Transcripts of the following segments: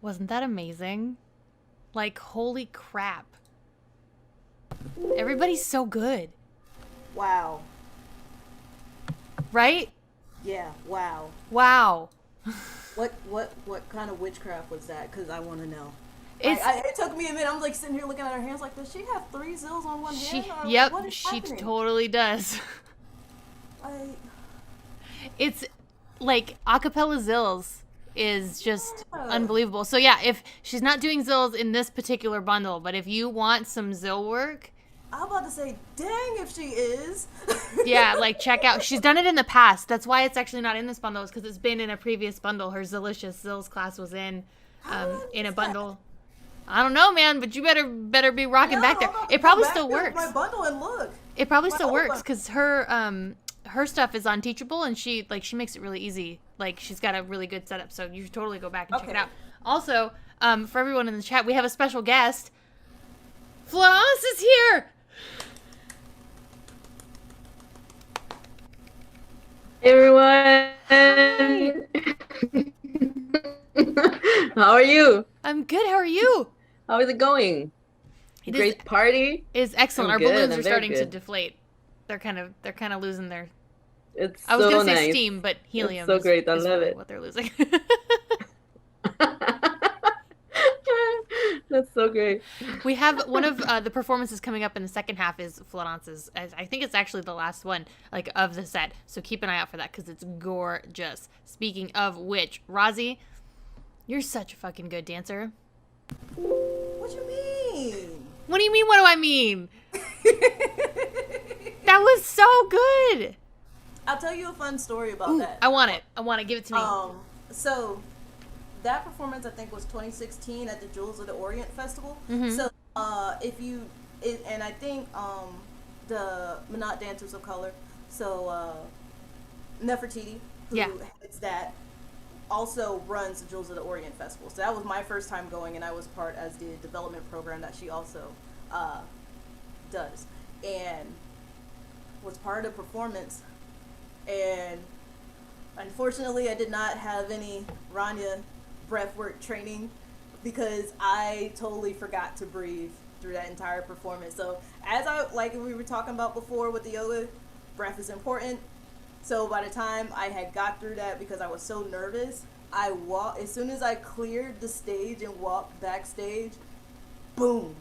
Wasn't that amazing? Like, holy crap. Everybody's so good. Wow. Right? Yeah. Wow. Wow. What kind of witchcraft was that? Because I want to know. It's It took me a minute. I'm like sitting here looking at her hands, like, does she have three zills on one hand, or yep, what is she happening? totally does. I It's like acapella zills is just yeah. unbelievable. So yeah, if she's not doing zills in this particular bundle, but if you want some zill work, I'm about to say, dang, if she is. yeah, like check out. She's done it in the past. That's why it's actually not in this bundle. Is because it's been in a previous bundle. Her Zilicious Zills class was How did I in a miss that? bundle. I don't know, man, but you better be rocking No, back there. I'm about to It go probably back still to works. my bundle and look. It probably My still old works one. because her stuff is on Teachable, and she makes it really easy. Like she's got a really good setup, so you should totally go back and check it Okay. out. Also, for everyone in the chat, we have a special guest. Florence is here. Hey everyone! Hi. How are you? I'm good. How are you? How is it going? It Great party? is excellent. I'm Our good. balloons are I'm very starting to good. deflate. They're kind of losing their. It's I was so gonna say nice. steam, but It's helium so great. I is love really it. what they're losing. That's so great. We have one of the performances coming up in the second half is Florence's. I think it's actually the last one, like of the set. So keep an eye out for that because it's gorgeous. Speaking of which, Rozzy, you're such a fucking good dancer. What you mean? What do you mean? What do I mean? That was so good. I'll tell you a fun story about Ooh, that. I want it. I want it. Give it to me. So that performance I think was 2016 at the Jewels of the Orient Festival. Mhm. So and I think the Minot Dancers of Color, so Nefertiti, who Yeah. heads that, also runs the Jewels of the Orient Festival. So that was my first time going, and I was part as the development program that she also does, and was part of the performance. And unfortunately, I did not have any Rania breathwork training because I totally forgot to breathe through that entire performance. So as like we were talking about before with the yoga, breath is important. So by the time I had got through that, because I was so nervous, as soon as I cleared the stage and walked backstage, boom,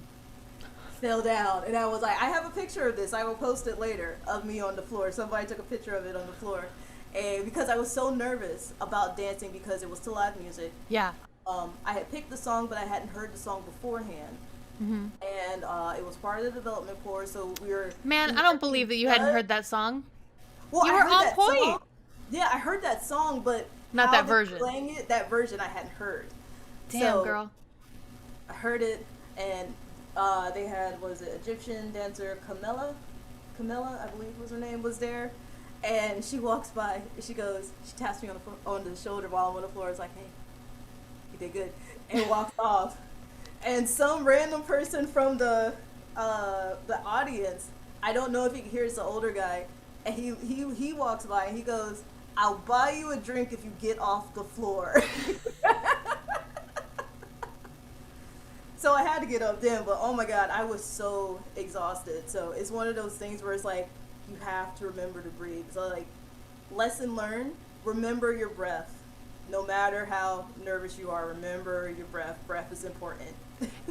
fell down. And I was like, I have a picture of this. I will post it later of me on the floor. Somebody took a picture of it on the floor. And because I was so nervous about dancing because it was to live music, Yeah. I had picked the song, but I hadn't heard the song beforehand. Mhm. And it was part of the development course, so Man, I don't believe that you hadn't heard that song. Well, You I were heard on that point. song. Yeah, I heard that song, but Not how that they were version. playing it, that version I hadn't heard. Damn, So girl. I heard it, and they had, was it Egyptian dancer Camilla, I believe was her name, was there. And she walks by, and she taps me on the shoulder while I'm on the floor. It's like, hey, you did good, and walks off. And some random person from the audience, I don't know if you can hear, it's an older guy, and he walks by and he goes, "I'll buy you a drink if you get off the floor." So I had to get up then, but oh my god, I was so exhausted. So it's one of those things where it's like you have to remember to breathe. So like, lesson learned: remember your breath. No matter how nervous you are, remember your breath. Breath is important.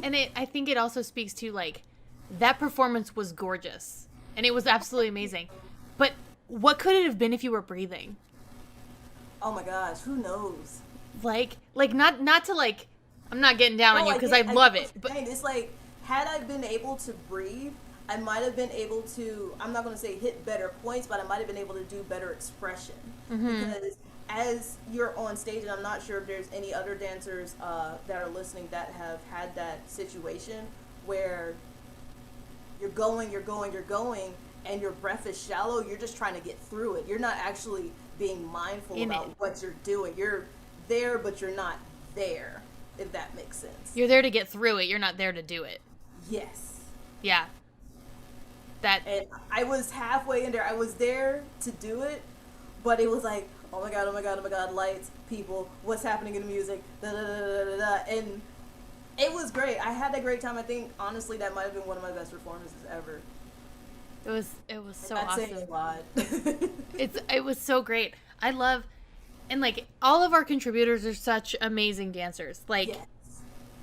And I think it also speaks to like that performance was gorgeous and it was absolutely amazing. But what could it have been if you were breathing? Oh my gosh, who knows? Like not to like I'm not getting down on you because I love get it. what you're But saying. It's like, had I been able to breathe, I might have been able to, I'm not going to say hit better points, but I might have been able to do better expression. Because as you're on stage, and I'm not sure if there's any other dancers that are listening that have had that situation where you're going, and your breath is shallow, you're just trying to get through it. You're not actually being mindful In about it. what you're doing. You're there, but you're not there, if that makes sense. you're there to get through it. You're not there to do it. Yes. Yeah. That And I was halfway in there. I was there to do it, but it was like, oh my god, lights. people, what's happening in the music, da da da da da da, and it was great. I had a great time. I think honestly that might have been one of my best performances ever. It was so That's saying awesome. a lot. It was so great. I love, and like all of our contributors are such amazing dancers. Like Yes.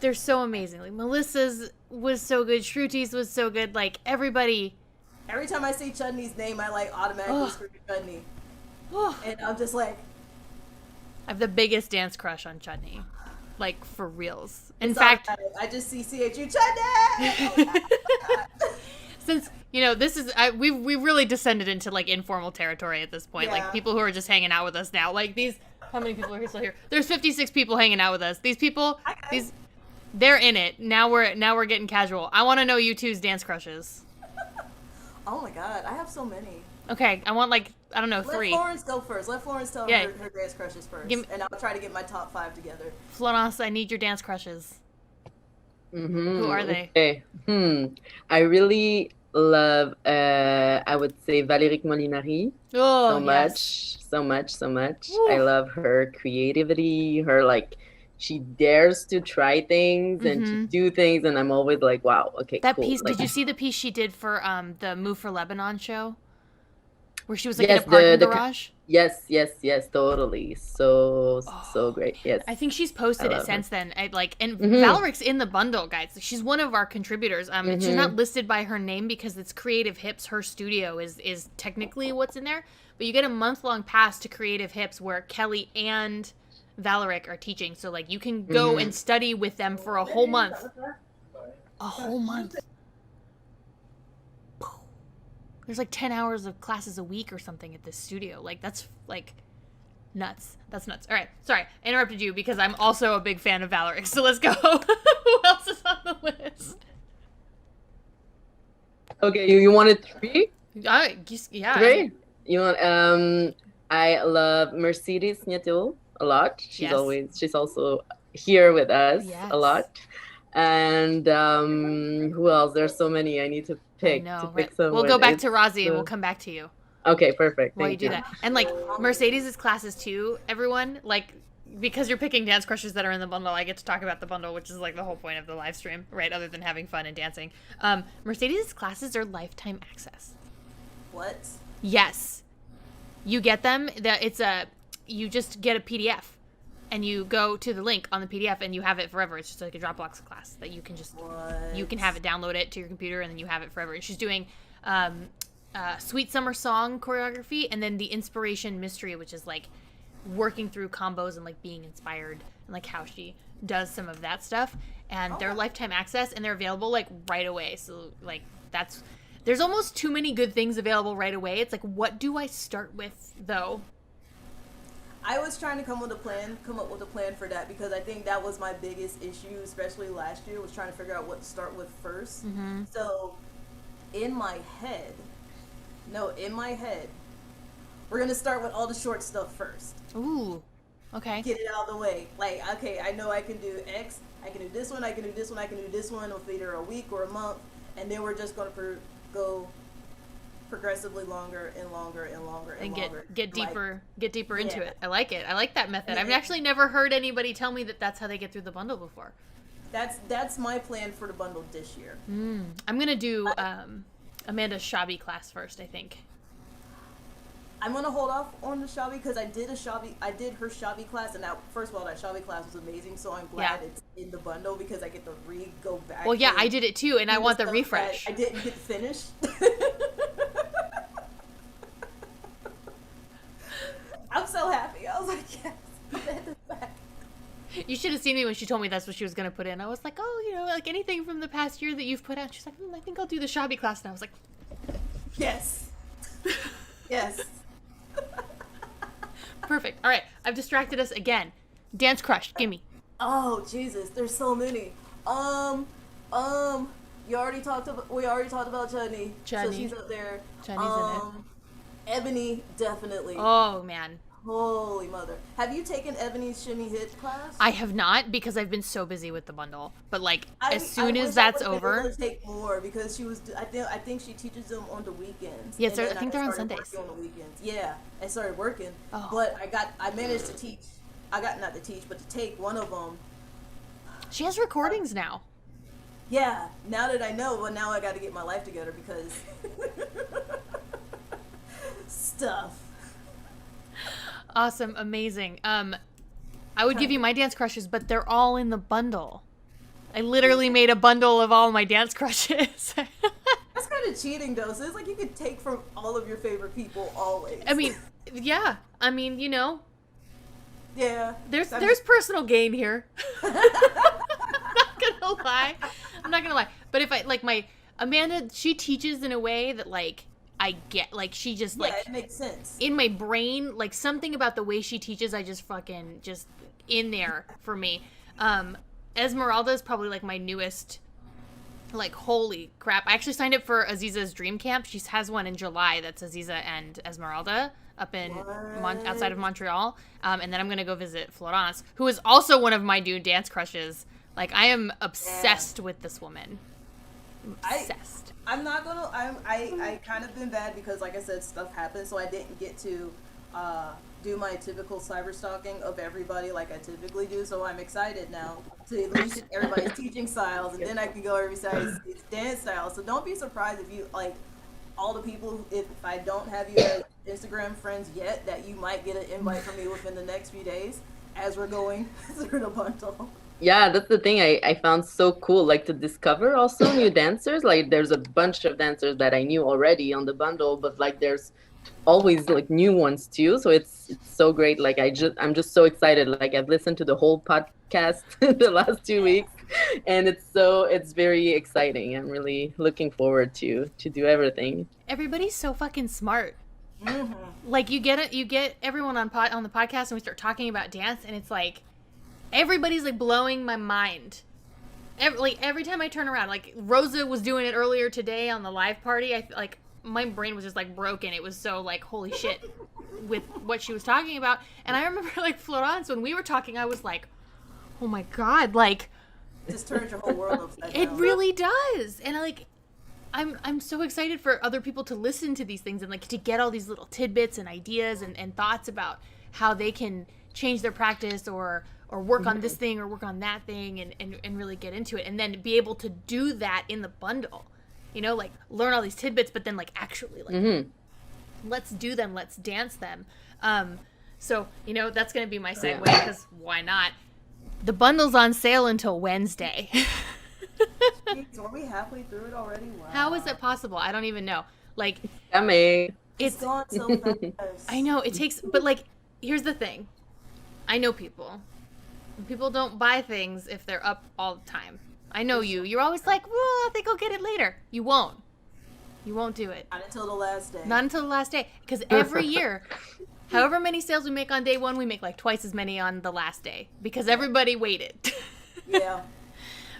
they're so amazing. Like Melissa's was so good. Shruti's was so good. Like everybody. Every time I see Chudney's name, I like automatically Ugh. scream Chudney, Oh, and I'm just like, I have the biggest dance crush on Chutney. Like for reals. In it's fact, automatic. I just see CHU Chudney. since this is we really descended into like informal territory at this point. Yeah. Like people who are just hanging out with us now. Like these, how many people are still here? There's 56 people hanging out with us. These people, Okay. they're in it. Now we're getting casual. I want to know you two's dance crushes. Oh my god, I have so many. Okay, I want like I don't know, Let 3. Florence go first. Let Florence tell Yeah. her dance crushes first, Give me- and I'll try to get my top 5 together. Florence, I need your dance crushes. Mm-hmm. Who are they? Okay. I really love, I would say Valérique Molinari. Oh, So yes. much, so much. Woo. I love her creativity, her like she dares to try things and to do things, and I'm always like, wow, okay, That cool. piece, Like, did you see the piece she did for the Move for Lebanon show? Where she was like yes, in a parking the garage? yes, totally. So great. Yes. I think she's posted I it love since then. And Mhm. Valoric's in the bundle, guys. She's one of our contributors. She's Mm-hmm. not listed by her name because it's Creative Hips. Her studio is technically what's in there. But you get a month-long pass to Creative Hips where Kelly and Valoric are teaching. So like you can go Mm-hmm. and study with them for a whole month. A whole month. There's like 10 hours of classes a week or something at this studio. Like that's like nuts. That's nuts. All right. Sorry. I interrupted you because I'm also a big fan of Valoric. So let's go. Who else is on the list? Okay, you wanted 3? Yeah. 3? You want I love Mercedes Nieto a lot. Yes. She's also here with us Yes. a lot. And who else? There's so many I need to pick. I know, to right? pick someone. We'll go back It's to Rozzy and so- we'll come back to you Okay, perfect. while you Thank do you. that. And like Mercedes' classes too, everyone. Like because you're picking dance crushes that are in the bundle, I get to talk about the bundle, which is like the whole point of the live stream, right? Other than having fun and dancing. Mercedes' classes are lifetime access. What? Yes. You get them. You just get a PDF and you go to the link on the PDF and you have it forever. It's just like a Dropbox class that you can just What? you can have it, download it to your computer, and then you have it forever. She's doing Sweet Summer Song choreography and then the Inspiration Mystery, which is like working through combos and like being inspired and like how she does some of that stuff. And they're lifetime access and they're available like right away. So like there's almost too many good things available right away. It's like, what do I start with though? I was trying to come up with a plan for that because I think that was my biggest issue, especially last year, was trying to figure out what to start with first. Mm-hmm. So, in my head, we're gonna start with all the short stuff first. Ooh, okay. Get it out of the way. Like, okay, I know I can do X. I can do this one. I can do this one. I can do this one with either a week or a month, and then we're just gonna go progressively longer and longer and longer and And longer. get deeper into Yeah. it. I like it. I like that method. I've Yeah. actually never heard anybody tell me that that's how they get through the bundle before. That's my plan for the bundle this year. I'm gonna do Amanda's Shabi class first, I think. I'm gonna hold off on the Shabi because I did her Shabi class, and that first of all, that Shabi class was amazing. So I'm glad Yeah. it's in the bundle because I get to go back. Well, yeah, and I did it too, and I do want the stuff refresh. that I didn't get finished. I'm so happy. I was like, yes, I'm at this back. You should have seen me when she told me that's what she was gonna put in. I was like, oh, like anything from the past year that you've put out. She's like, I think I'll do the Shabi class, and I was like, Yes, yes. perfect. All right, I've distracted us again. Dance crush, gimme. Oh Jesus, there's so many. We already talked about Chudney. So Chudney. she's up there. Chudney's in it. Ebony, definitely. Oh man, Holy mother. Have you taken Ebony's Shimmy Hit class? I have not because I've been so busy with the bundle. But like I as soon wish as that's I would've been over, able to take more because she was. I think she teaches them on the weekends. Yes, And I then think they're on started Sundays. working on the weekends. Yeah, I started working, Oh. but I managed to teach I got not to teach, but to take one of them. She has recordings now. Yeah, now that I know, well, now I got to get my life together because stuff. Awesome, amazing. I would give you my dance crushes, but they're all in the bundle. I literally made a bundle of all my dance crushes. That's kind of cheating, though. So it's like you could take from all of your favorite people always. I mean, yeah. I mean, you know, yeah. there's personal gain here. I'm not gonna lie. I'm not gonna lie. But if I like my Amanda, she teaches in a way that like I get, like she just like it makes sense. In my brain, like something about the way she teaches, I just fucking just in there for me. Esmeralda is probably like my newest. Like, holy crap. I actually signed up for Aziza's Dream Camp. She has one in July that's Aziza and Esmeralda up in outside of Montreal. And then I'm going to go visit Florence, who is also one of my new dance crushes. Like, I am obsessed with this woman. Obsessed. I'm not going to... I kind of been bad because, like I said, stuff happened, so I didn't get to do my typical cyber stalking of everybody like I typically do. So I'm excited now to at least everybody's teaching styles, and then I can go everybody's dance styles. So don't be surprised if you like all the people. If I don't have you as Instagram friends yet, that you might get an invite from me within the next few days as we're going through the bundle. Yeah, that's the thing I found so cool, like to discover also new dancers. Like there's a bunch of dancers that I knew already on the bundle, but like there's always like new ones too. So it's so great. Like I'm just so excited. Like I've listened to the whole podcast the last 2 weeks, and it's very exciting. I'm really looking forward to do everything. Everybody's so fucking smart. Mm-hmm. Like you get everyone on the podcast, and we start talking about dance, and it's like everybody's like blowing my mind. Every time I turn around, like Rosa was doing it earlier today on the live party. I like my brain was just like broken. It was so like holy shit with what she was talking about. And I remember like Florence, when we were talking, I was like, oh my god, like just turns your whole world upside down. It really does. And I'm so excited for other people to listen to these things and like to get all these little tidbits and ideas and thoughts about how they can change their practice or work on this thing or work on that thing and really get into it, and then be able to do that in the bundle. You know, like learn all these tidbits, but then like actually like let's do them, let's dance them. So, you know, that's going to be my segue because why not? The bundle's on sale until Wednesday. Jeez, are we halfway through it already? Wow. How is it possible? I don't even know. Like, it's gone so fast. I know it takes, but like, here's the thing. I know people. People don't buy things if they're up all the time. I know you. You're always like, well, I think I'll get it later. You won't. You won't do it. Not until the last day. Not until the last day. Because every year, however many sales we make on day one, we make like twice as many on the last day. Because everybody waited. Yeah.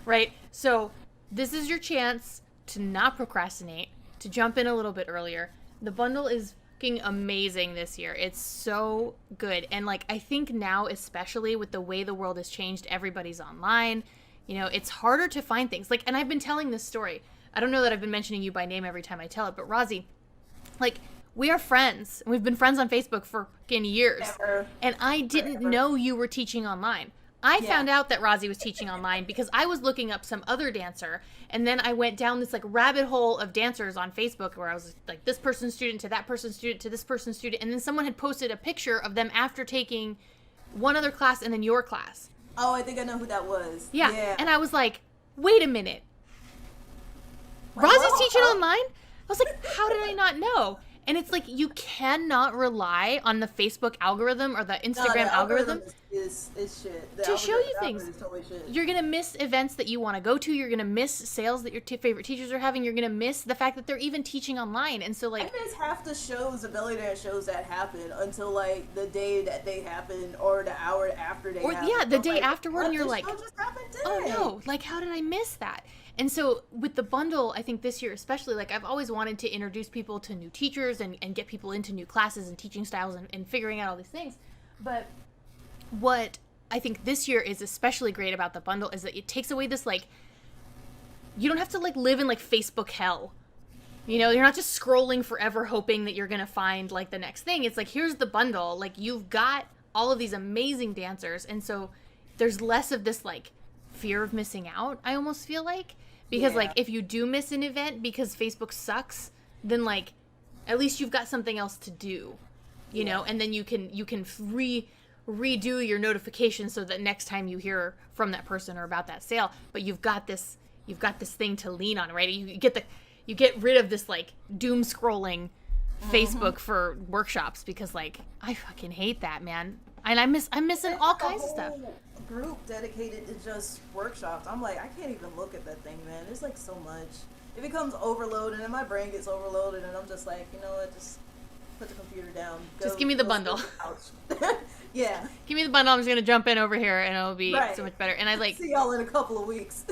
Right? So this is your chance to not procrastinate, to jump in a little bit earlier. The bundle is fucking amazing this year. It's so good. And like, I think now, especially with the way the world has changed, everybody's online. You know, it's harder to find things. Like, and I've been telling this story. I don't know that I've been mentioning you by name every time I tell it, but Rosie, like, we are friends. We've been friends on Facebook for fucking years. Ever. And I didn't know you were teaching online. I found out that Rosie was teaching online because I was looking up some other dancer, and then I went down this like rabbit hole of dancers on Facebook where I was like this person's student to that person's student to this person's student, and then someone had posted a picture of them after taking one other class and then your class. Oh, I think I know who that was. Yeah. And I was like, wait a minute. Rosie's teaching online? I was like, how did I not know? And it's like, you cannot rely on the Facebook algorithm or the Instagram algorithm is shit. To show you things. Is totally shit. You're going to miss events that you want to go to. You're going to miss sales that your favorite teachers are having. You're going to miss the fact that they're even teaching online. And so, like, I miss half the shows, the belly dance shows that happen until, like, the day that they happen or the hour after they happen. Yeah, the day afterward, and you're like, just happened today? oh no, like, how did I miss that? And so with the bundle, I think this year especially, like, I've always wanted to introduce people to new teachers and get people into new classes and teaching styles and figuring out all these things. But what I think this year is especially great about the bundle is that it takes away this, like, you don't have to, like, live in, like, Facebook hell. You know, you're not just scrolling forever hoping that you're going to find, like, the next thing. It's like, here's the bundle. Like, you've got all of these amazing dancers, and so there's less of this like fear of missing out, I almost feel like, because like if you do miss an event because Facebook sucks, then like at least you've got something else to do, you know, and then you can redo your notifications so that next time you hear from that person or about that sale, but you've got this thing to lean on, right? You get rid of this like doom scrolling Facebook for workshops, because like I fucking hate that, man. And I'm missing all kinds of stuff. Group dedicated to just workshops. I'm like, I can't even look at that thing, man. There's like so much. It becomes overloaded, and my brain gets overloaded, and I'm just like, you know what? Just put the computer down. Just give me the bundle. Yeah. Give me the bundle. I'm just gonna jump in over here, and it'll be so much better. And I like see y'all in a couple of weeks.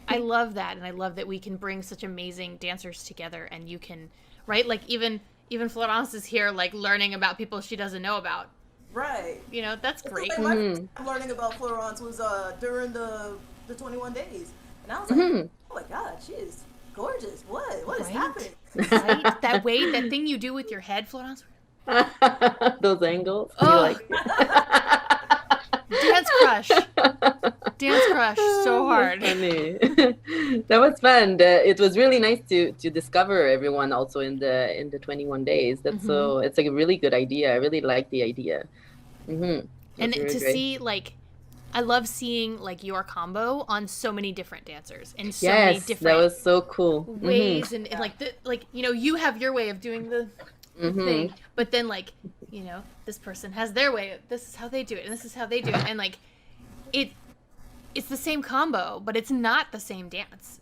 I love that, and I love that we can bring such amazing dancers together, and you can, right? Like even Florence is here, like learning about people she doesn't know about. Right. You know, that's great. Like my first time learning about Florence was during the 21 days, and I was like, oh my god, she is gorgeous. What is happening? Right? That thing you do with your head, Florence. Those angles. Oh. Dance crush, so hard. Funny. That was fun. It was really nice to discover everyone also in the 21 days. That's so. It's like a really good idea. I really like the idea. And really to great. See like, I love seeing like your combo on so many different dancers and so many different. That was so cool. Ways and like you know, you have your way of doing the thing, but then like, you know, this person has their way. This is how they do it, and this is how they do it, and like it's the same combo, but it's not the same dance.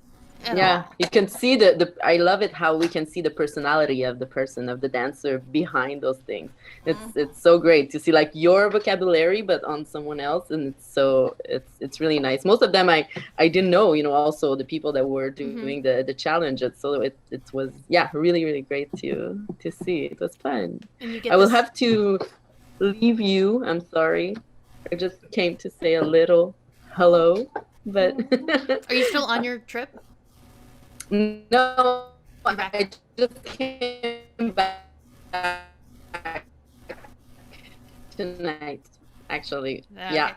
Yeah, you can see the I love it how we can see the personality of the person, of the dancer behind those things. It's so great to see like your vocabulary but on someone else, and it's really nice. Most of them I didn't know, you know, also the people that were doing the challenges. So it was really, really great to see. It was fun. I will have to leave you. I'm sorry. I just came to say a little hello, but are you still on your trip? No, I just came back tonight, actually. Okay. Yeah,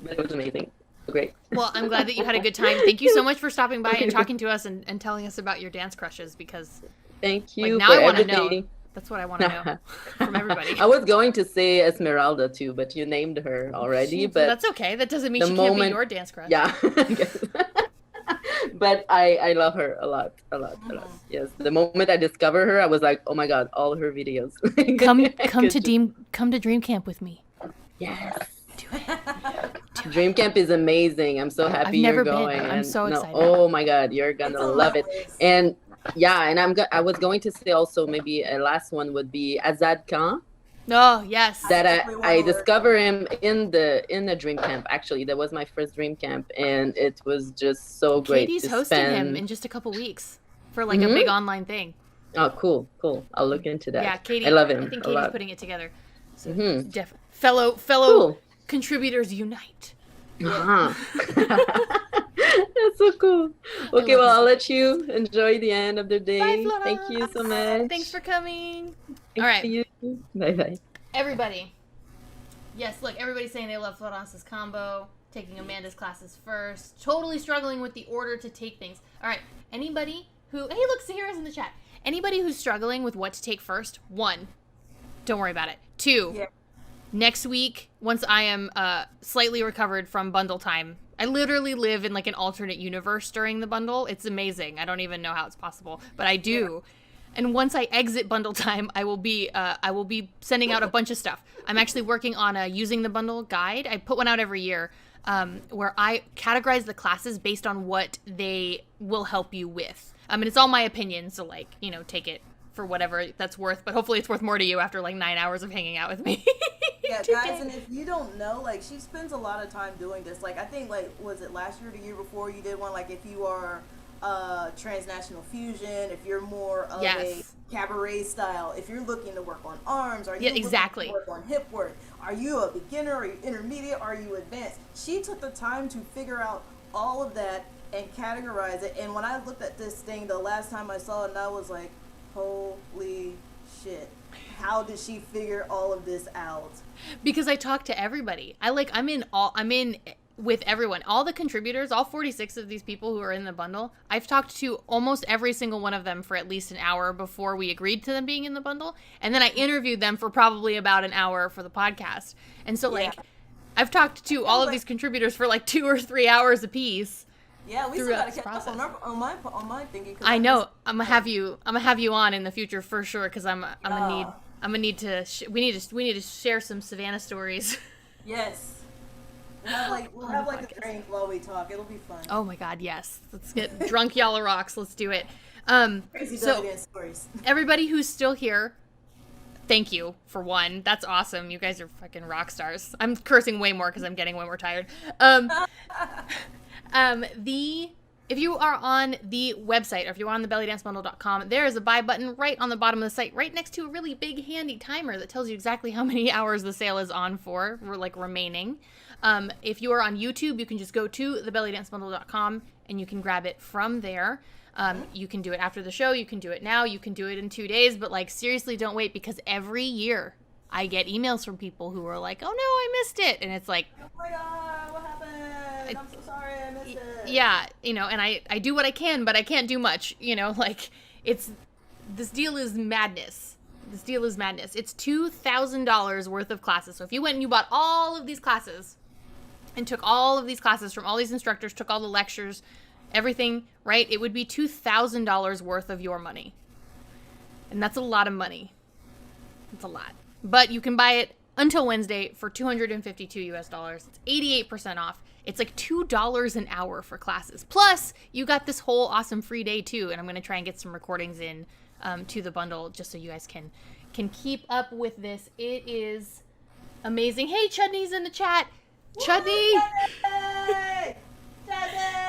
but it was amazing. Great. Well, I'm glad that you had a good time. Thank you so much for stopping by and talking to us and telling us about your dance crushes, because thank you. Like, now I want to know. That's what I want to know from everybody. I was going to say Esmeralda too, but you named her already. But that's okay. That doesn't mean she can't be your dance crush. Yeah. But I love her a lot. Yes. The moment I discovered her, I was like, oh my god, all her videos. come to Dream Camp with me. Yes. Do it. Dream Camp is amazing. I'm so happy you're going. I'm so excited. Oh my god, you're gonna love it. And I was going to say also maybe a last one would be Azad Khan. Oh yes. That I discovered him in the Dream Camp. Actually, that was my first Dream Camp, and it was just so great. Katie's hosting him in just a couple weeks for like a big online thing. Oh, cool. I'll look into that. Yeah, Katie. I love him. I think Katie's putting it together. So fellow contributors unite. That's so cool. Okay, well, I'll let you enjoy the end of the day. Bye, thank you so much. Thanks for coming. All right. Bye. Everybody. Yes, look, everybody's saying they love Florence's combo, taking Amanda's classes first, totally struggling with the order to take things. All right, anybody who, hey, look, Sahira's in the chat. Anybody who's struggling with what to take first, 1, don't worry about it. 2, next week, once I am slightly recovered from bundle time, I literally live in like an alternate universe during the bundle. It's amazing. I don't even know how it's possible, but I do. And once I exit bundle time, I will be sending out a bunch of stuff. I'm actually working on a using the bundle guide. I put one out every year where I categorize the classes based on what they will help you with. And it's all my opinion, so like, you know, take it for whatever that's worth, but hopefully it's worth more to you after like 9 hours of hanging out with me. Yeah, guys, and if you don't know, like, she spends a lot of time doing this. Like, I think, like, was it last year or the year before you did one? Like, if you are transnational fusion, if you're more of a cabaret style, if you're looking to work on arms, are you looking to work on hip work? Are you a beginner? Are you intermediate? Are you advanced? She took the time to figure out all of that and categorize it. And when I looked at this thing the last time I saw it, and I was like, holy shit. how did she figure all of this out? Because I talk to everybody. I'm in with everyone. All the contributors, all 46 of these people who are in the bundle, I've talked to almost every single one of them for at least an hour before we agreed to them being in the bundle. And then I interviewed them for probably about an hour for the podcast. And so Yeah. I've talked to all of these contributors for 2 or 3 hours apiece. Yeah, we still throughout gotta this catch up process. on my thinking. 'Cause I know. I'm gonna have you on in the future for sure, because I'm Yeah. gonna need to we need to share some Savannah stories. Yes. We'll have a drink while we talk. It'll be fun. Oh my God, yes. Let's get drunk, y'all rocks. Let's do it. Crazy So dance stories. everybody who's still here, thank you for one. That's awesome. You guys are fucking rock stars. I'm cursing way more because I'm getting way more tired. If you are on the website, or if you're on the bellydancebundle.com, there is a buy button right on the bottom of the site, right next to a really big handy timer that tells you exactly how many hours the sale is on for, remaining. If you are on YouTube, you can just go to thebellydancebundle.com and you can grab it from there. You can do it after the show. You can do it now. You can do it in 2 days. But seriously, don't wait, because every year I get emails from people who are like, "Oh no, I missed it," and it's like, Oh my god, what happened? I'm so sorry, I missed it. yeah, and I do what I can, but I can't do much. This deal is madness. This deal is madness. It's $2,000 worth of classes. So if you went and you bought all of these classes and took all of these classes from all these instructors, took all the lectures, everything, right? It would be $2,000 worth of your money. And that's a lot of money. It's a lot. But you can buy it until Wednesday for $252 US. It's 88% off. It's $2 an hour for classes. Plus, you got this whole awesome free day too. And I'm going to try and get some recordings in to the bundle just so you guys can keep up with this. It is amazing. Hey, Chudney's in the chat. Chudney! Hey!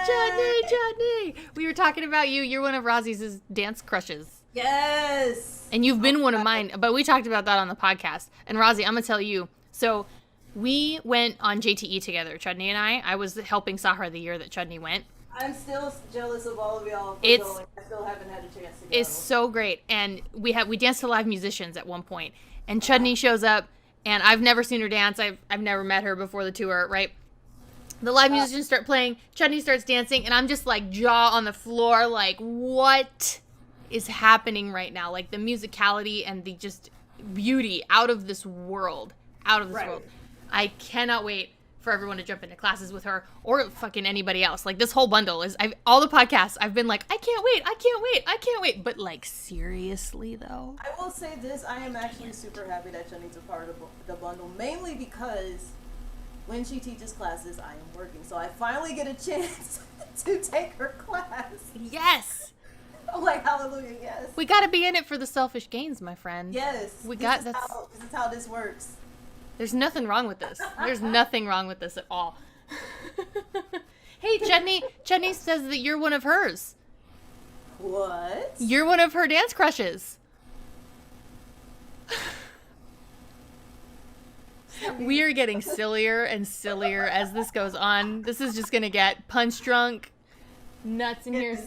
Chudney! We were talking about you. You're one of Rosie's dance crushes. Yes. And you've been one of mine, but we talked about that on the podcast. And Rosie, I'm going to tell you. So we went on JTE together, Chudney and I. I was helping Sahar the year that Chudney went. I'm still jealous of all of y'all for It's- going. I still haven't had a chance to go. It's so great. And we danced to live musicians at one point. And Chudney shows up, and I've never seen her dance. I've never met her before the tour, right? The live musicians start playing, Chudney starts dancing, and I'm just jaw on the floor, what is happening right now? The musicality and the just beauty out of this world. World. I cannot wait for everyone to jump into classes with her, or fucking anybody else. This whole bundle is, all the podcasts, I've been I can't wait. But seriously though. I will say this, I am actually super happy that Chudney's a part of the bundle, mainly because when she teaches classes, I am working. So I finally get a chance to take her class. Yes. I'm hallelujah, yes. We got to be in it for the selfish gains, my friend. Yes. We this got is this. this is how this works. There's nothing wrong with this. There's nothing wrong with this at all. Hey, Chudney says that you're one of hers. What? You're one of her dance crushes. We are getting sillier and sillier as this goes on. This is just going to get punch drunk, nuts in here.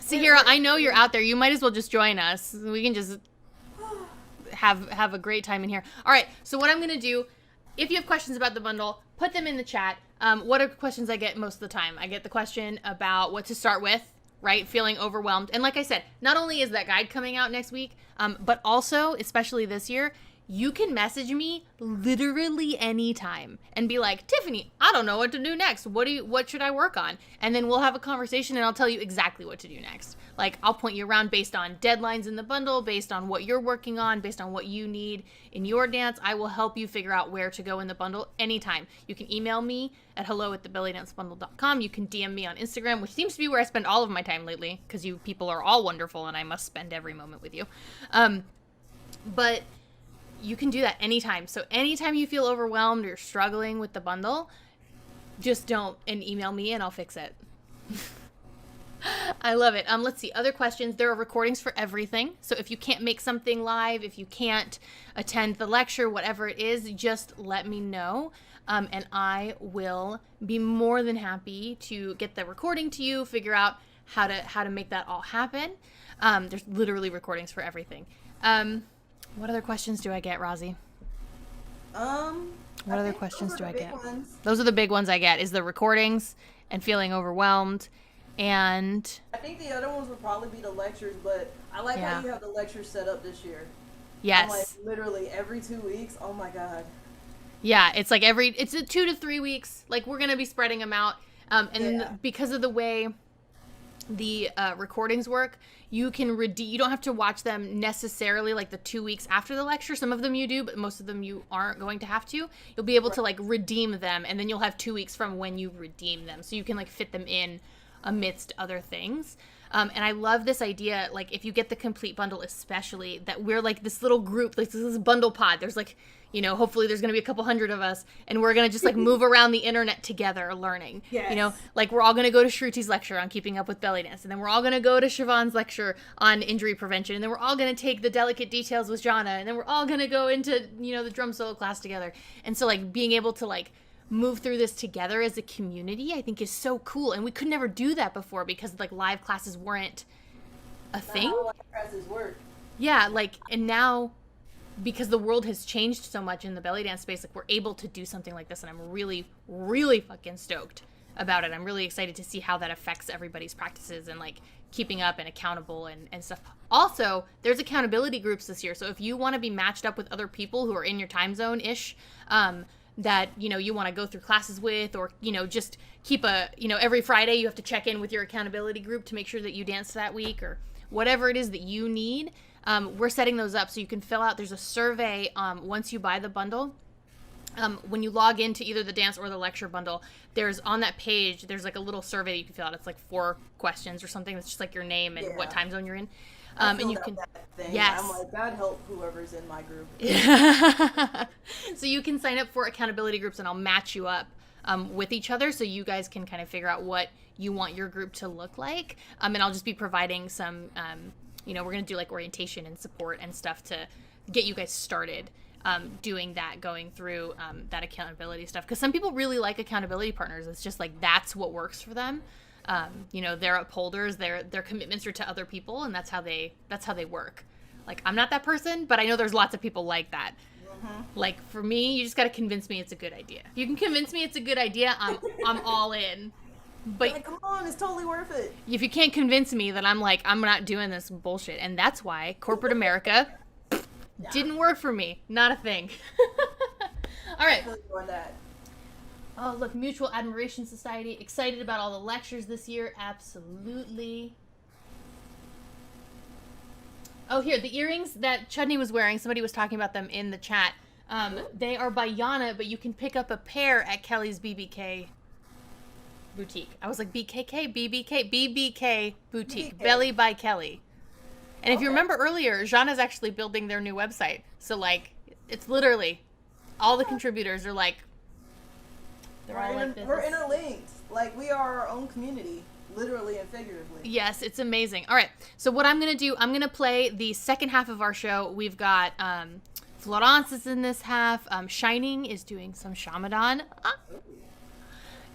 Sahira, I know you're out there. You might as well just join us. We can just have a great time in here. All right, so what I'm going to do, if you have questions about the bundle, put them in the chat. What are questions I get most of the time? I get the question about what to start with, right? Feeling overwhelmed. And like I said, not only is that guide coming out next week, but also, especially this year, you can message me literally anytime and be like, Tiffany, I don't know what to do next. What should I work on? And then we'll have a conversation and I'll tell you exactly what to do next. I'll point you around based on deadlines in the bundle, based on what you're working on, based on what you need in your dance. I will help you figure out where to go in the bundle anytime. You can email me at hello@thebellydancebundle.com. You can DM me on Instagram, which seems to be where I spend all of my time lately, because you people are all wonderful and I must spend every moment with you. But you can do that anytime. So anytime you feel overwhelmed or struggling with the bundle, just don't, and email me and I'll fix it. I love it. Let's see, other questions. There are recordings for everything. So if you can't make something live, if you can't attend the lecture, whatever it is, just let me know. And I will be more than happy to get the recording to you, figure out how to make that all happen. There's literally recordings for everything. What other questions do I get, Rozzy? What I other think questions those do are I the big get? ones. Those are the big ones I get, is the recordings and feeling overwhelmed. And I think the other ones would probably be the lectures, but I like Yeah. how you have the lectures set up this year. I'm like yes. literally every 2 weeks. Oh my god. Yeah, it's like it's a 2 to 3 weeks. Like we're going to be spreading them out. And Yeah. because of the way the recordings work, you can you don't have to watch them necessarily like the 2 weeks after the lecture. Some of them you do, but most of them you aren't going to have to. You'll be able to like redeem them, and then you'll have 2 weeks from when you redeem them, so you can like fit them in amidst other things. And I love this idea, like if you get the complete bundle, especially, that we're like this little group, like this bundle pod. There's like, hopefully there's going to be a couple hundred of us, and we're going to just like move around the internet together learning. Yes. Like we're all going to go to Shruti's lecture on keeping up with belly dance, and then we're all going to go to Siobhan's lecture on injury prevention, and then we're all going to take the delicate details with Jana, and then we're all going to go into, the drum solo class together. And so like being able to like move through this together as a community, I think is so cool. And we could never do that before because like live classes weren't a thing. How live classes work. Yeah, like, and now because the world has changed so much in the belly dance space, like we're able to do something like this, and I'm really, really fucking stoked about it. I'm really excited to see how that affects everybody's practices and like keeping up and accountable and stuff. Also, there's accountability groups this year, so if you want to be matched up with other people who are in your time zone ish, that you want to go through classes with, or just keep a every Friday you have to check in with your accountability group to make sure that you dance that week, or whatever it is that you need. We're setting those up so you can fill out. There's a survey once you buy the bundle. When you log into either the dance or the lecture bundle, there's on that page, there's like a little survey that you can fill out. It's like 4 questions or something. It's just like your name and what time zone you're in. And you can, that thing. yes. I'm like, God help whoever's in my group. So you can sign up for accountability groups, and I'll match you up with each other, so you guys can kind of figure out what you want your group to look like. And I'll just be providing some, we're going to do like orientation and support and stuff to get you guys started doing that, going through that accountability stuff. Because some people really like accountability partners. It's just like that's what works for them. They're upholders. Their commitments are to other people, and that's how they work. Like I'm not that person, but I know there's lots of people like that. Mm-hmm. Like for me, you just got to convince me it's a good idea. If you can convince me it's a good idea, I'm all in. But like, come on, it's totally worth it. If you can't convince me, then I'm like, I'm not doing this bullshit. And that's why corporate America didn't work for me. Not a thing. All right. Oh, look, Mutual Admiration Society. Excited about all the lectures this year. Absolutely. Oh, here, the earrings that Chudney was wearing, somebody was talking about them in the chat. They are by Yana, but you can pick up a pair at Kelly's BBK boutique. I was like, BKK, BBK boutique. Belly by Kelly. And if you remember earlier, Jana's actually building their new website. So, like, it's literally all the contributors are like, they're all like this. We're interlinked. Like, we are our own community, literally and figuratively. Yes, it's amazing. All right, so what I'm going to do, I'm going to play the second half of our show. We've got Florence is in this half. Shining is doing some Shamadan.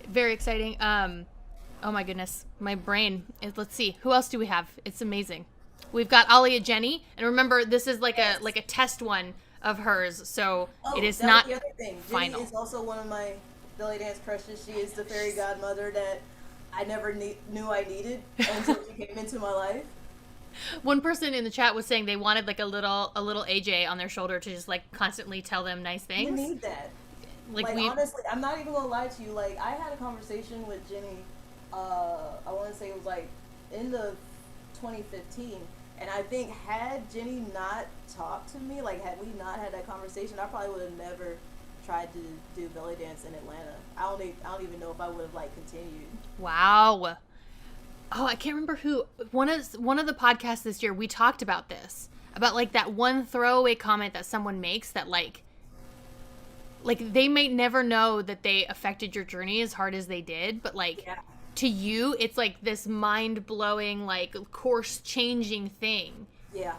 Very exciting. Oh my goodness, my brain. Let's see, who else do we have? It's amazing. We've got Alia Jenny, and remember, this is like a test one of hers, so it is not the other thing. final. Jenny is also one of my belly dance crushes. She is the fairy godmother that I never knew I needed until she came into my life. One person in the chat was saying they wanted like a little AJ on their shoulder to just like constantly tell them nice things. You need that. Like honestly, I'm not even gonna lie to you. Like I had a conversation with Jenny. I want to say it was like end of 2015, and I think had Jenny not talked to me, like had we not had that conversation, I probably would have never tried to do belly dance in Atlanta. I don't even know if I would have like continued. Wow. Oh, I can't remember who. One of the podcasts this year, we talked about this. About like that one throwaway comment that someone makes that like they may never know that they affected your journey as hard as they did, but like to you, it's like this mind-blowing, like course-changing thing. Yeah.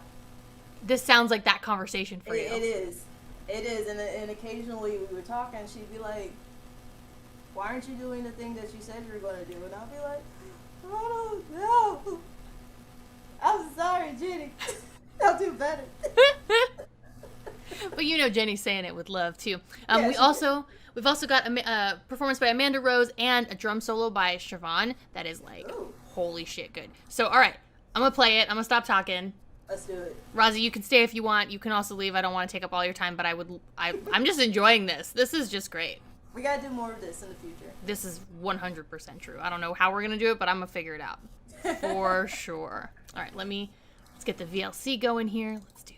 This sounds like that conversation for you. It is. It is. And occasionally we would talk and she'd be like, why aren't you doing the thing that you said you were going to do? And I'll be like, I don't know. I'm sorry, Jenny. I'll do better. But you know Jenny's saying it with love too. Yeah, We've also got a performance by Amanda Rose and a drum solo by Siobhan that is like Ooh. holy shit good. So all right, I'm gonna play it. I'm gonna stop talking. Let's do it. Rosie, you can stay if you want. You can also leave. I don't want to take up all your time, but I'm just enjoying this. This is just great. We gotta do more of this in the future. This is 100% true. I don't know how we're gonna do it, but I'm gonna figure it out for sure. All right, let's get the VLC going here. Let's do